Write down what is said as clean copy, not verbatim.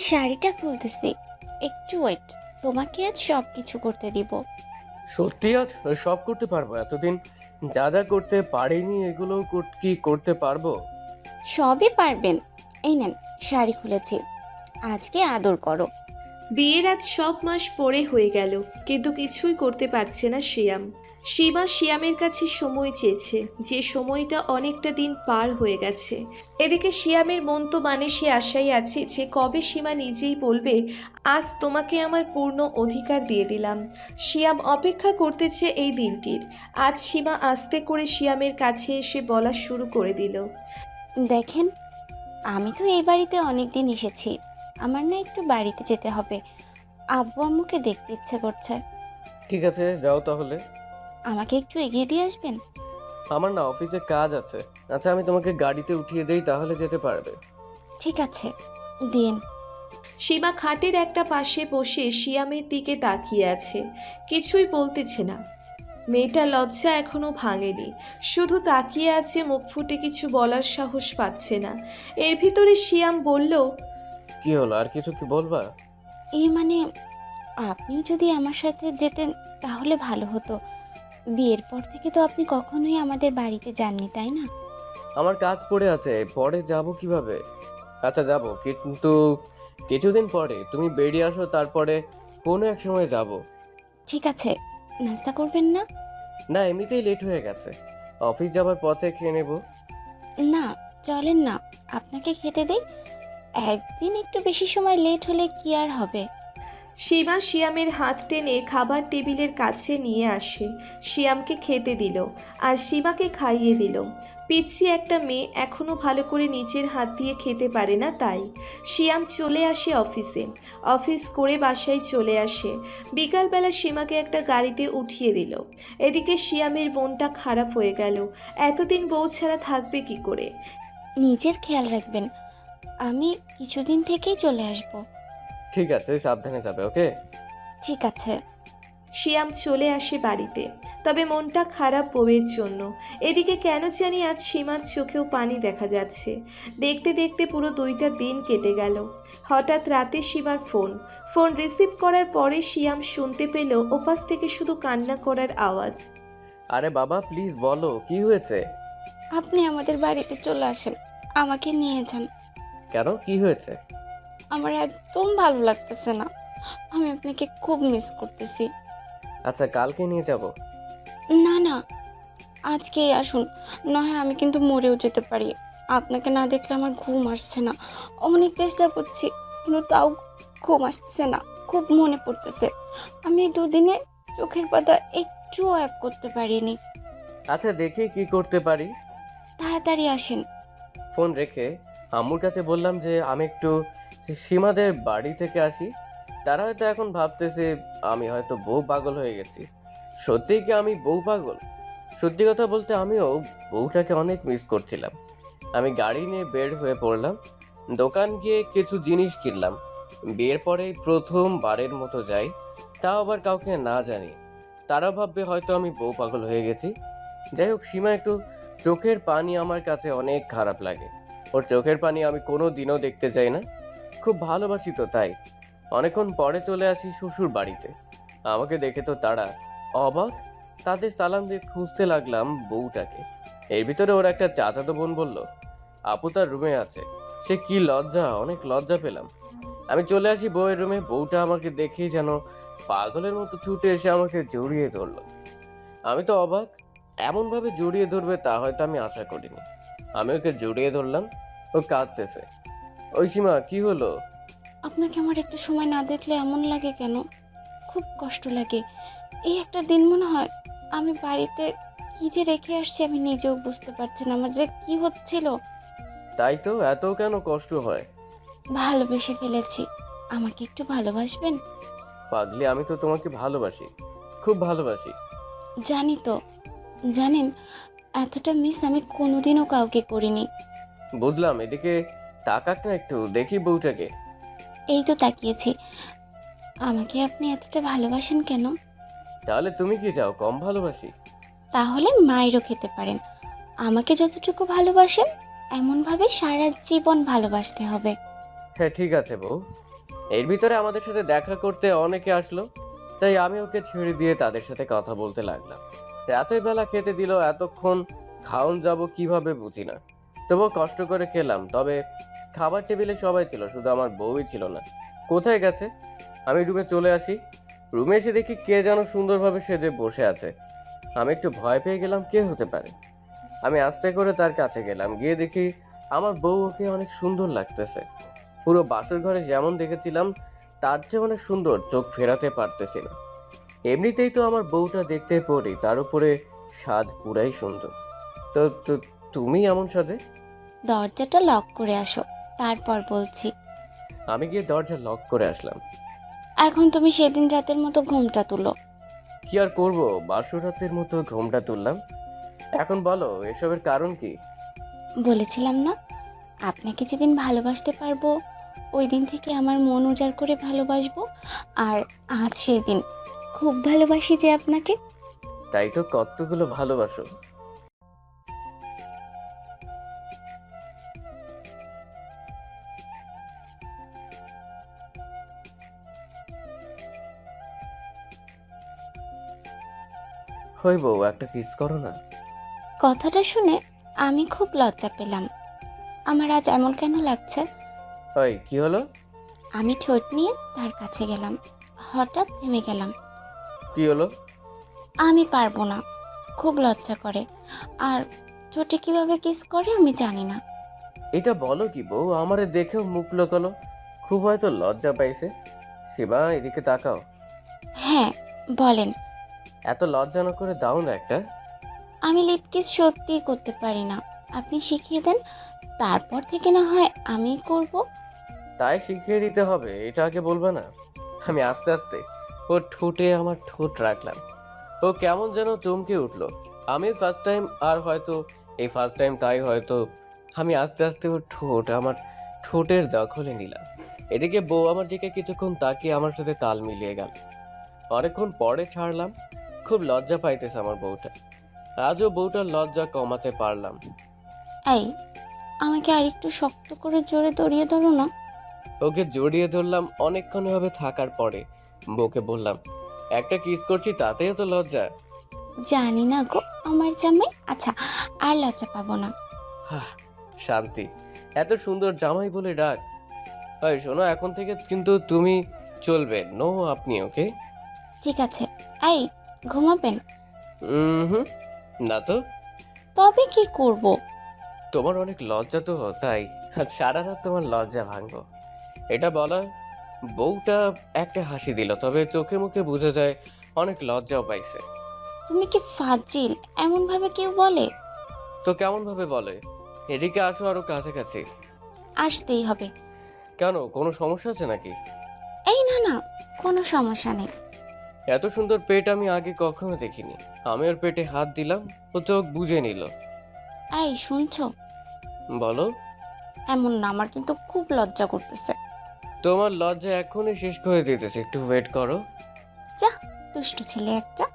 শাড়িটা খুলতেছি, একটু ওয়েট। তোমাকে আজ সব কিছু করতে দিব। সত্যি আজ সব করতে পারবো? এতদিন যা যা করতে পারিনি এগুলো কি করতে পারবো? সবই পারবেন। এই নেন, শাড়ি খুলেছি, আজকে আদর করো। বিয়ের আজ সব মাস পরে হয়ে গেল, কিন্তু কিছুই করতে পারছে না শিয়াম। সীমা শিয়ামের কাছে সময় চেয়েছে, যে সময়টা অনেকটা দিন পার হয়ে গেছে। এদিকে শিয়ামের মন তো সে আশাই আছে যে কবে সীমা নিজেই বলবে, আজ তোমাকে আমার পূর্ণ অধিকার দিয়ে দিলাম। শিয়াম অপেক্ষা করতেছে এই দিনটির। আজ সীমা আস্তে করে শিয়ামের কাছে এসে বলা শুরু করে দিল। দেখেন, আমি তো এই বাড়িতে অনেক দিন এসেছি, আমার না একটু বাড়িতে যেতে হবে। আব্বু আম্মুকে দেখতে ইচ্ছে করছে। ঠিক আছে, যাও তাহলে। আমাকে একটু এগিয়ে দিয়ে আসবেন? আমার না অফিসে কাজ আছে। আচ্ছা, আমি তোমাকে গাড়িতে উঠিয়ে দেই, তাহলে যেতে পারবে। ঠিক আছে, দিন। সীমা খাটের একটা পাশে বসে শিয়ামের দিকে তাকিয়ে আছে, কিছুই বলতেছে না। মেয়েটা লজ্জা এখনো ভাঙেনি, শুধু তাকিয়ে আছে, মুখ ফুটে কিছু বলার সাহস পাচ্ছে না। এর ভিতরে শিয়াম বলল, কি হলো, আর কিছু কি বলবা? মানে আপনি যদি আমার সাথে যেতেন তাহলে ভালো হতো। বিয়ের পর থেকে তো আপনি কখনোই আমাদের বাড়িতে যাননি, তাই না? আমার কাজ পড়ে আছে, পরে যাব কিভাবে? আচ্ছা যাব, কিন্তু কিছুদিন পরে তুমি বেরিয়ে আসো, তারপরে কোনো এক সময় যাব। ঠিক আছে, নাস্তা করবেন না? না, এমনিতেই লেট হয়ে গেছে, অফিস যাবার পথে খেয়ে নেব। না, চলেন না, আপনাকে খেতে দেই। একদিন একটু বেশি সময় লেট হলে কি আর হবে? সীমা শিয়ামের হাত টেনে খাবার টেবিলের কাছে নিয়ে আসে, শিয়ামকে খেতে দিল আর সীমাকে খাইয়ে দিল। পিচ্ছি একটা মেয়ে এখনো ভালো করে নিজের হাত দিয়ে খেতে পারে না, তাই শিয়াম চলে আসে অফিসে। অফিস করে বাসায় চলে আসে। বিকালবেলা সীমাকে একটা গাড়িতে উঠিয়ে দিল। এদিকে শিয়ামের মনটা খারাপ হয়ে গেল, এতদিন বউ ছাড়া থাকবে কি করে। নিজের খেয়াল রাখবেন, আমি কিছুদিন থেকেই চলে আসব। ঠিক আছে, সাবধানে যাবে, ওকে? ঠিক আছে। শিয়াম চলে আসে বাড়িতে, তবে মনটা খারাপ বউয়ের জন্য। এদিকে কেন জানি আজ সীমার চোখেও পানি দেখা যাচ্ছে। দেখতে দেখতে পুরো 2টা দিন কেটে গেল। হঠাৎ রাতে সীমার ফোন। ফোন রিসিভ করার পরে শিয়াম শুনতে পেল ওপাশ থেকে শুধু কান্না করার আওয়াজ। আরে বাবা, প্লিজ বলো কি হয়েছে। আপনি আমাদের বাড়িতে চলে আসেন, আমাকে নিয়ে যান। কেন, কি হয়েছে? আমার একদম ভালো লাগতেছে না, আমি আপনাকে খুব মিস করতেছি। আচ্ছা, কালকে নিয়ে যাব। না না, আজকেই আসুন, নয় আমি কিন্তু মরেও যেতে পারি। আপনাকে না দেখলে আমার ঘুম আসছে না, অনেক চেষ্টা করছি কিন্তু তাও ঘুম আসছে না, খুব মনে পড়তেছে। আমি এই দুদিনে চোখের পাতা একটুও এক করতে পারিনি। আচ্ছা, দেখি কি করতে পারি। তাড়াতাড়ি আসেন। ফোন রেখে আম্মুর কাছে বললাম যে আমি একটু সীমাদের বাড়ি থেকে আসি। তারা হয়তো এখন ভাবতেছে আমি হয়তো বউ পাগল হয়ে গেছি। সত্যিই কি আমি বউ পাগল? সত্যি কথা বলতে আমিও বউটাকে অনেক মিস করছিলাম। আমি গাড়ি নিয়ে বের হয়ে পড়লাম, দোকান গিয়ে কিছু জিনিস কিনলাম। বিয়ের পরেই প্রথমবারের মতো যাই, তাও আবার কাউকে না জানি। তারা ভাববে হয়তো আমি বউ পাগল হয়ে গেছি। যাই হোক, সীমা একটু চোখের পানি আমার কাছে অনেক খারাপ লাগে। ওর চোখের পানি আমি কোনো দিনও দেখতে চাই না। খুব ভালোবাসি তো, তাই অনেকক্ষণ পরে চলে আসি শ্বশুর বাড়িতে। আমাকে দেখে তো তারা অবাক। তাদের সালাম দিয়ে খুঁজতে লাগলাম বউটাকে। এর ভিতরে ওর একটা চাচাতো বোন বলল আপু তার রুমে আছে। সে কি লজ্জা, অনেক লজ্জা পেলাম। আমি চলে আসি বউয়ের রুমে। বউটা আমাকে দেখেই যেন পাগলের মতো ছুটে এসে আমাকে জড়িয়ে ধরলো। আমি তো অবাক, এমন ভাবে জড়িয়ে ধরবে তা হয়তো আমি আশা করিনি। আমি ওকে জড়িয়ে ধরলাম, ও কাঁদতেছে। ওই সীমা, কি হলো? আপনাকে আমার একটু সময় না দেখলে এমন লাগে কেন? খুব কষ্ট লাগে। এই একটা দিন মনে হয় আমি বাড়িতে কি যে রেখে আসছি আমি নিজেও বুঝতে পারছি না আমার যে কি হচ্ছিল। তাই তো, এত কেন কষ্ট হয়? ভালোবেসে ফেলেছি, আমাকে একটু ভালোবাসবেন? পাগলি, আমি তো তোমাকে ভালোবাসি, খুব ভালোবাসি। জানি তো, জানেন, এতটা মিস আমি কোনোদিনও কাউকে করিনি। বুঝলাম, এদিকে তাকাক না একটু, দেখি বউটাকে। এই তো তাকিয়েছি। আমাকে আপনি এতটা ভালোবাসেন কেন? তাহলে তুমি কি চাও, কম ভালোবাসি? তাহলে মায়েরও খেতে পারেন। আমাকে যতটুকু ভালোবাসেন এমনভাবে সারা জীবন ভালোবাসতে হবে। হ্যাঁ ঠিক আছে বউ, এর ভিতরে আমাদের সাথে দেখা করতে অনেকে আসলো, তাই আমি ওকে ছেড়ে দিয়ে তাদের সাথে কথা বলতে লাগলাম। রাতের বেলা খেতে দিল, এতক্ষণ খাওন যাব কিভাবে বুঝি না, তবুও কষ্ট করে খেলাম। তবে খাবার টেবিলে সবাই ছিল, শুধু আমার বউই ছিল না। কোথায় গেছে? আমি রুমে চলে আসি। রুমে এসে দেখি কে যেন সুন্দরভাবে সেজে বসে আছে। আমি একটু ভয় পেয়ে গেলাম, কে হতে পারে। আমি আস্তে করে তার কাছে গেলাম, গিয়ে দেখি আমার বউ ওকে অনেক সুন্দর লাগতেছে। পুরো বাসর ঘরে যেমন দেখেছিলাম তার চেয়ে অনেক সুন্দর, চোখ ফেরাতে পারতেছি না। এমনিতেই তো আমার বউটা দেখতে পড়ি, তার উপরে সাজ পুরাই সুন্দর। তো তো তুমি এমন সাজে? দরজাটা লক করে আসো, তারপর বলছি। আমি গিয়ে দরজা লক করে আসলাম। এখন তুমি সেদিন রাতের মতো ঘুমটা তুলো। কি আর করব, বাসর রাতের মতো ঘুমটা তুললাম। এখন বলো এসবের কারণ কি? বলেছিলাম না, আপনাকে যেদিন ভালোবাসতে পারবো ওই দিন থেকে আমার মন উজাড় করে ভালোবাসবো। আর আজ সেই দিন, খুব ভালোবাসি যে আপনাকে। তাই তো, কতগুলো ভালোবাসো। হই বউ, একটা কিস করো না। কথাটা শুনে আমি খুব লজ্জা পেলাম। আমার আজ এমন কেন লাগছে? ওই কি হলো? আমি ঠোঁট নিয়ে তার কাছে গেলাম, হঠাৎ থেমে গেলাম। কি হলো? আমি পারবো না, খুব লজ্জা করে। আর ঠোঁটে কিভাবে কিস করে আমি জানি না। এটা বলো কি বউ, আমারে দেখেও মুখ লোকালো, খুব হয়তো লজ্জা পাইছে। শিবা, এদিকে তাকাও। হ্যাঁ, বলেন। এত লজ্জা না করে দাও না একটা। আমি লিপ কিস সত্যিই করতে পারি না, আপনি শিখিয়ে দেন, তারপর থেকে না হয় আমি করব। তাই শিখিয়ে দিতে হবে, এটা আগে বলবা না? আমি আস্তে আস্তে ওর ঠোঁটে আমার ঠোঁট রাখলাম। ও কেমন যেন চমকে উঠলো। আমি ফার্স্ট টাইম, আর হয়তো এই ফার্স্ট টাইম, তাই হয়তো আমি আস্তে আস্তে ওর ঠোঁট আমার ঠোঁটের দখলে নিলাম। এদিকে বউ আমার দিকে কিছুক্ষণ তাকিয়ে আমার সাথে তাল মিলিয়ে গেল। অনেকক্ষণ পরে ছাড়লাম। খুব লজ্জা পাইতেছে আমার বউটা। আজও বউটার লজ্জা কমাতে পারলাম। এই, আমাকে আরেকটু শক্ত করে জোরে দড়িয়ে ধরো না। ওকে জড়িয়ে ধরলাম অনেকক্ষণ এভাবে থাকার পরে। বউকে বললাম, একটা কিস করছি তাতেও তো লজ্জা। জানি না গো আমার জামাই। আচ্ছা, আর লজ্জা পাবো না। হাহ, শান্তি। এত সুন্দর জামাই বলে ডাক। এই শোনো, এখন থেকে কিন্তু তুমি চলবে, নো আপনি, ওকে? ঠিক আছে। এই, ঘুমাবেন? হুম, না তো। তবে কি করব? তোমার অনেক লজ্জা তো, তাই আজ সারা রাত তোমার লজ্জা ভাঙবো। এটা বলা বউটা একটা হাসি দিল, তবে চোখে মুখে বোঝা যায় অনেক লজ্জাও পাইছে। তুমি কি ফাজিল? এমন ভাবে কেউ বলে? তো কেমন ভাবে বলে? এদিকে আসো আরো কাছাকাছি। আসতেই হবে। কেন, কোনো সমস্যা আছে নাকি? এই না না, কোনো সমস্যা নেই। এত সুন্দর পেট আমি আগে কখনো দেখিনি। আমি ওর পেটে হাত দিলাম, ও চোখ বুজে নিল। এই শুনছো? বলো। এমন না, আমার কিন্তু খুব লজ্জা করতেছে। তোমার লজ্জা এখনই শেষ করে দিতেছে, একটু ওয়েট করো। যা, দুষ্টু ছেলে একটা।